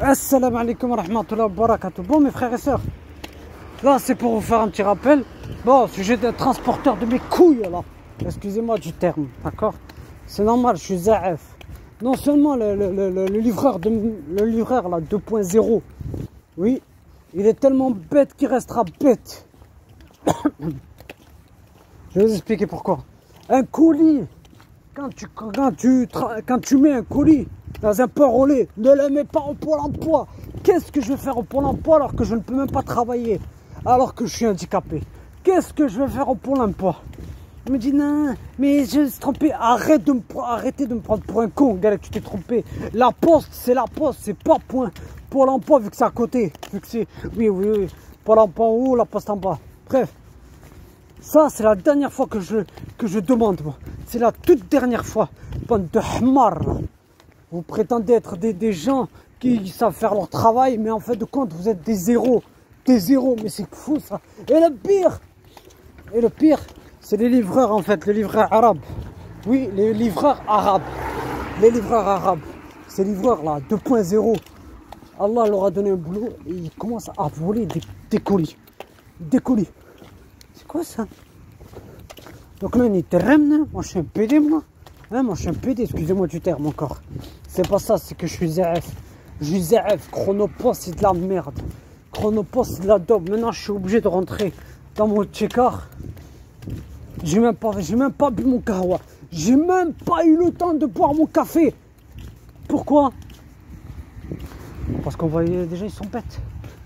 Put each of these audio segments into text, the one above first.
Assalamu alaikum wa rahmatullahi wa barakatuh. Bon mes frères et sœurs, là c'est pour vous faire un petit rappel. Bon, au sujet des transporteurs de mes couilles là. Excusez-moi du terme, d'accord? C'est normal, je suis ZAF. Non seulement le livreur là 2.0, oui, il est tellement bête qu'il restera bête. Je vais vous expliquer pourquoi. Un colis, quand tu mets un colis dans un port au lait, ne le mets pas au Pôle emploi. Qu'est-ce que je vais faire au Pôle emploi alors que je ne peux même pas travailler, alors que je suis handicapé? Qu'est-ce que je vais faire au Pôle emploi? Il me dit non, mais je me suis trompé. Arrêtez de me prendre pour un con, Galette, tu t'es trompé. La poste, c'est la poste, c'est pas point. Pôle emploi, vu que c'est à côté. Vu que c'est. Oui. Pôle emploi en haut, la poste en bas. Bref. Ça, c'est la dernière fois que je demande, moi. C'est la toute dernière fois. Bande de hmar. Vous prétendez être des gens qui savent faire leur travail, mais en fait de compte, vous êtes des zéros. Des zéros, mais c'est fou ça. Et le pire, c'est les livreurs en fait, les livreurs arabes. Oui, les livreurs arabes. Les livreurs arabes. Ces livreurs là, 2.0. Allah leur a donné un boulot et ils commencent à voler des colis. Des colis. C'est quoi ça? Donc là, on est terrain, moi je suis un PD, moi. Hein, moi je suis un PD, excusez-moi du terme encore. C'est pas ça, c'est que je suis ZF. Je suis ZF, Chronopost c'est de la merde. Chronopost c'est de la dope. Maintenant je suis obligé de rentrer dans mon check-car. J'ai même pas bu mon kahwa. J'ai même pas eu le temps de boire mon café. Pourquoi? Parce qu'on voit des gens, ils sont bêtes.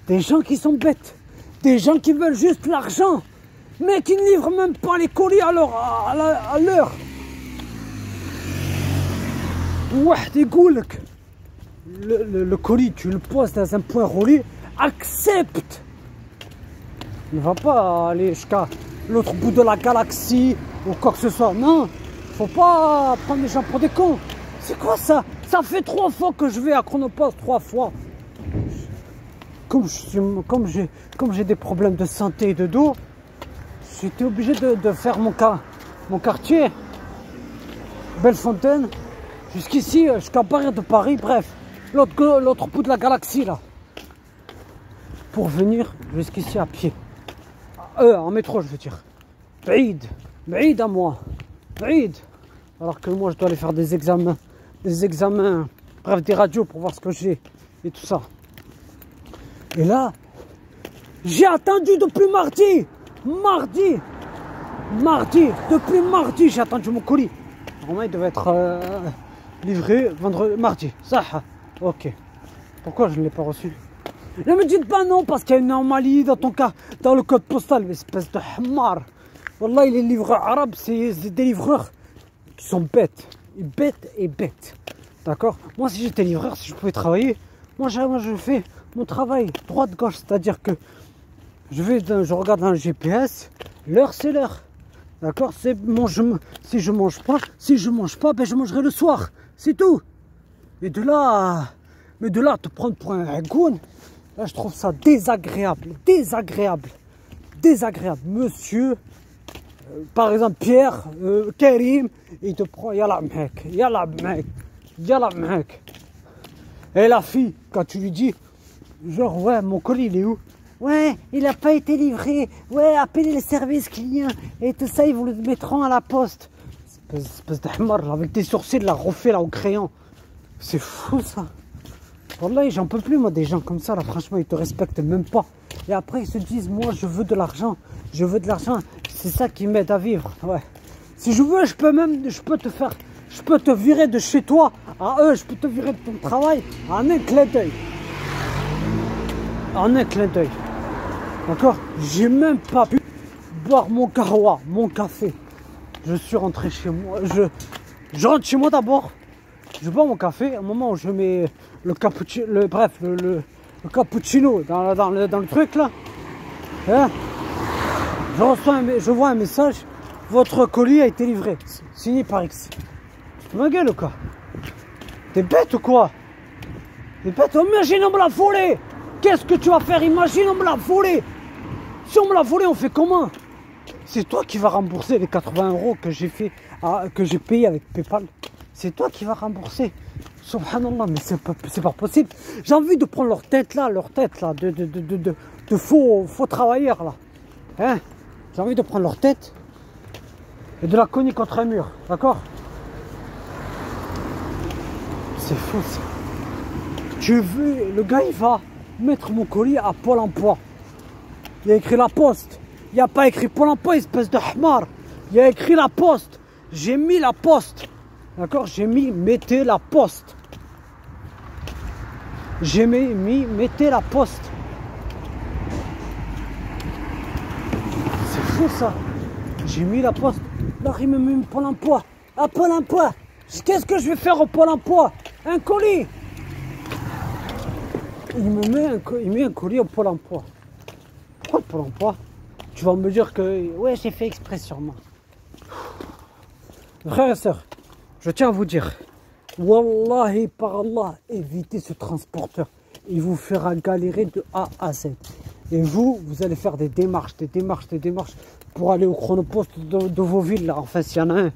Des gens qui sont bêtes. Des gens qui veulent juste l'argent. Mais qui ne livrent même pas les colis à l'heure. Ouais, des goulks. Le colis, tu le poses dans un point relais. Accepte. Ne va pas aller jusqu'à l'autre bout de la galaxie ou quoi que ce soit. Non, faut pas prendre les gens pour des cons. C'est quoi ça? Ça fait 3 fois que je vais à Chronopost, 3 fois. Comme j'ai des problèmes de santé et de dos, j'étais obligé de faire mon quartier, Bellefontaine, jusqu'ici, jusqu'à Paris de Paris, bref, l'autre bout de la galaxie là, pour venir jusqu'ici à pied. En métro, je veux dire. Baïd à moi. Baïd. Alors que moi, je dois aller faire des examens, bref, des radios pour voir ce que j'ai et tout ça. Et là, j'ai attendu depuis mardi. Depuis mardi, j'ai attendu mon colis. Normalement, il devait être livré mardi. Ça, ok. Pourquoi je ne l'ai pas reçu? Ne me dites pas non, parce qu'il y a une anomalie dans le code postal, espèce de hamar. Wallah, les livreurs arabes, c'est des livreurs qui sont bêtes. Bêtes. D'accord? Moi, si j'étais livreur, si je pouvais travailler, moi je fais mon travail droite-gauche. C'est-à-dire que je regarde dans le GPS, l'heure c'est l'heure. D'accord? Si je mange pas, ben je mangerai le soir. C'est tout. Mais de là te prendre pour un goon, là je trouve ça désagréable. Monsieur, par exemple Pierre, Karim, il te prend, yalla mec. Et la fille, quand tu lui dis, genre ouais, mon colis il est où? Ouais, il n'a pas été livré. Ouais, appelez les services clients. Et tout ça, ils vous le mettront à la poste. Espèce de hamar, avec tes sourcils là, refait là au crayon. C'est fou ça. Wallah, j'en peux plus moi des gens comme ça là, franchement, ils te respectent même pas. Et après, ils se disent, moi, je veux de l'argent. C'est ça qui m'aide à vivre. Ouais. Si je veux, je peux te virer de chez toi. Je peux te virer de ton travail en un clin d'œil. D'accord? J'ai même pas pu boire mon kahwa, mon café. Je suis rentré chez moi. Je rentre chez moi d'abord. Je bois mon café. Au moment où je mets le cappuccino, le cappuccino dans le truc là, hein, je vois un message. Votre colis a été livré. Signé par X. Tu ma gueule ou quoi? T'es bête ou quoi? Imagine on me l'a volé. Qu'est-ce que tu vas faire? Imagine on me l'a volé. Si on me l'a volé, on fait comment? C'est toi qui vas rembourser les 80 € que j'ai payé avec PayPal. C'est toi qui vas rembourser. Subhanallah, mais c'est pas possible. J'ai envie de prendre leur tête là, de faux travailleurs là. Hein? J'ai envie de prendre leur tête et de la cogner contre un mur, d'accord? C'est fou ça. Le gars il va mettre mon colis à Pôle emploi. Il y a écrit la poste. Il n'y a pas écrit Pôle emploi, espèce de hamar. Il y a écrit la poste. J'ai mis la poste. D'accord? J'ai mis mettez la poste. J'ai mis mettez la poste. C'est fou ça. J'ai mis la poste. Là, il me met Pôle emploi. À Pôle emploi. Qu'est-ce que je vais faire au Pôle emploi? Un colis. Il met un colis au Pôle emploi. Pourquoi le Pôle emploi? Tu vas me dire que ouais, j'ai fait exprès sûrement. Frères et sœurs, je tiens à vous dire, Wallahi par Allah, évitez ce transporteur. Il vous fera galérer de A à Z. Et vous allez faire des démarches pour aller au chronopost de vos villes là. Enfin, s'il y en a un.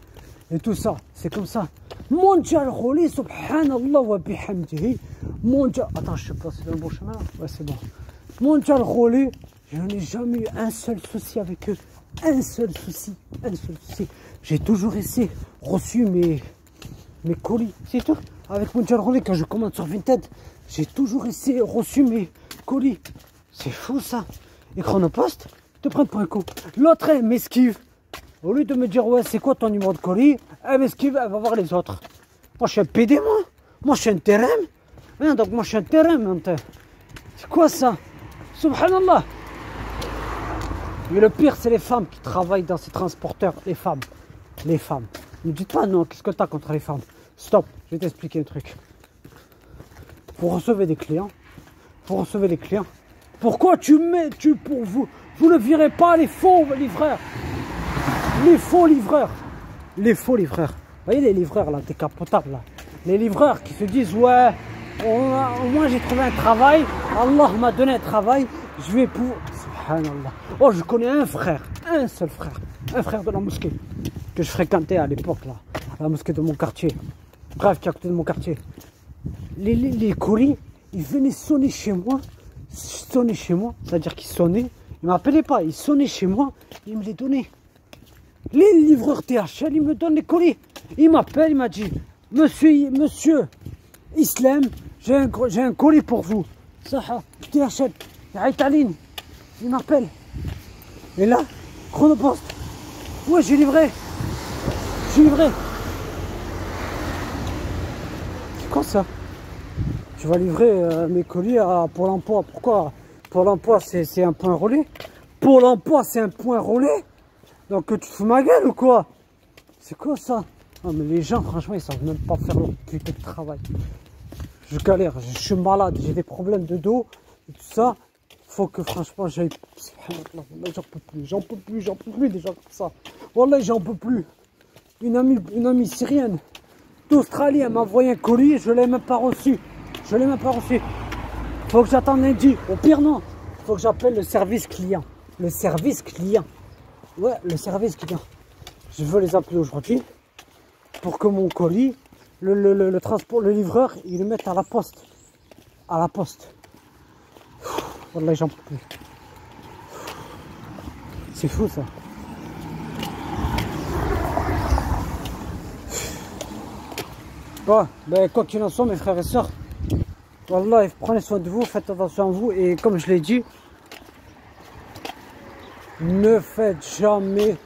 Et tout ça, c'est comme ça. Mondial Kholi, subhanallah wa bihamdihi. Mondial. Attends, je sais pas, c'est le bon chemin là? Ouais, c'est bon. Mondial Kholi, je n'ai jamais eu un seul souci avec eux. Un seul souci. J'ai toujours reçu mes colis. C'est tout. Avec Mondial Kholi, quand je commande sur Vinted, j'ai toujours reçu mes colis. C'est fou ça. Et Chronopost, te prennent pour un coup. L'autre, elle m'esquive. Au lieu de me dire, ouais, c'est quoi ton numéro de colis, elle m'esquive, elle va voir les autres. Moi, je suis un PD, moi. Moi, je suis un terrain. Hein, donc, moi, je suis un terrain, maintenant. C'est quoi ça? Subhanallah. Mais le pire, c'est les femmes qui travaillent dans ces transporteurs. Les femmes. Ne me dites pas, non, qu'est-ce que tu as contre les femmes? Stop, je vais t'expliquer un truc. Vous recevez des clients. Pourquoi vous ne virez pas les faux livreurs? Les faux livreurs. Vous voyez les livreurs là, décapotables là. Les livreurs qui se disent ouais, au moins j'ai trouvé un travail, Allah m'a donné un travail, je vais pour... Subhanallah. Oh, je connais un seul frère de la mosquée que je fréquentais à l'époque là, la mosquée de mon quartier. Bref, qui est à côté de mon quartier. Les colis, ils venaient sonner chez moi, c'est-à-dire qu'ils sonnaient, ils m'appelaient pas, ils sonnaient chez moi, ils me les donnaient. Les livreurs THL, ils me donnent les colis. Il m'appelle, il m'a dit, monsieur Islam, j'ai un colis pour vous. Ça, THL, Italine. Il m'appelle. Et là, Chronopost. Ouais, j'ai livré. C'est quoi ça? Tu vas livrer mes colis à Pôle emploi. Pourquoi? Pôle emploi, c'est un point relais. Pôle emploi, c'est un point relais. Donc tu te fous ma gueule ou quoi? C'est quoi ça? Non mais les gens franchement ils savent même pas faire leur putain de travail. Je galère, je suis malade, j'ai des problèmes de dos et tout ça. Faut que franchement j'aille. J'en peux plus des gens comme ça. Wallah j'en peux plus. Une amie syrienne d'Australie, elle m'a envoyé un colis, je l'ai même pas reçu. Faut que j'attende lundi. Au pire non. Faut que j'appelle le service client. Ouais, le service client. Je veux les appeler aujourd'hui pour que mon colis, le transport, le livreur, il le mette à la poste. Wallah, j'en peux plus. C'est fou ça. Bon, ben, quoi qu'il en soit, mes frères et sœurs, wallah, prenez soin de vous, faites attention à vous et comme je l'ai dit, ne faites jamais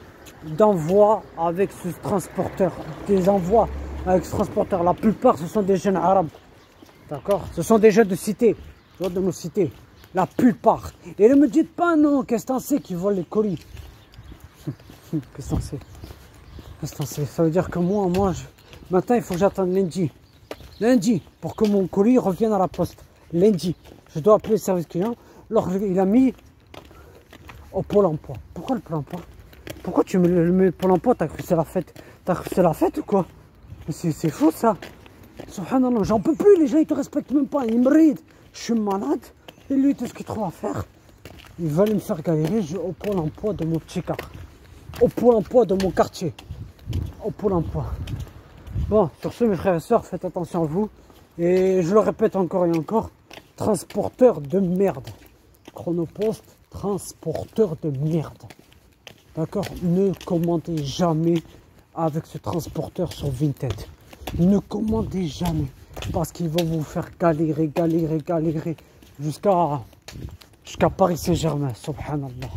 d'envoi avec ce transporteur. Des envois avec ce transporteur. La plupart, ce sont des jeunes arabes. D'accord? Ce sont des jeunes de cité. De nos cités. La plupart. Et ne me dites pas non, qu'est-ce que t'en sais qui volent les colis? Qu'est-ce que t'en sais? Ça veut dire que moi, maintenant, il faut que j'attende lundi. Pour que mon colis revienne à la poste. Lundi. Je dois appeler le service client. Alors, il a mis au Pôle emploi. Pourquoi le Pôle emploi? Pourquoi tu mets le Pôle emploi? T'as cru que c'est la fête? Ou quoi? C'est fou ça. Subhanallah, j'en peux plus, les gens ils te respectent même pas, ils me rident. Je suis malade, et lui tout ce qu'il trouve à faire, ils veulent me faire galérer au Pôle emploi de mon petit car. Au Pôle emploi de mon quartier. Au Pôle emploi. Bon, sur ce mes frères et sœurs, faites attention à vous. Et je le répète encore et encore, transporteur de merde. Chronopost, transporteur de merde. D'accord? Ne commandez jamais avec ce transporteur sur Vinted. Ne commandez jamais. Parce qu'ils vont vous faire galérer jusqu'à Paris Saint-Germain. Subhanallah.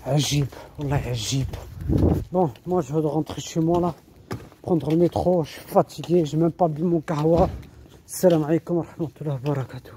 Ajib. Wallah, ajib. Bon, moi je vais rentrer chez moi là. Prendre le métro. Je suis fatigué. J'ai même pas bu mon kahwa. Salam alaikum wa rahmatullahi wa barakatuh.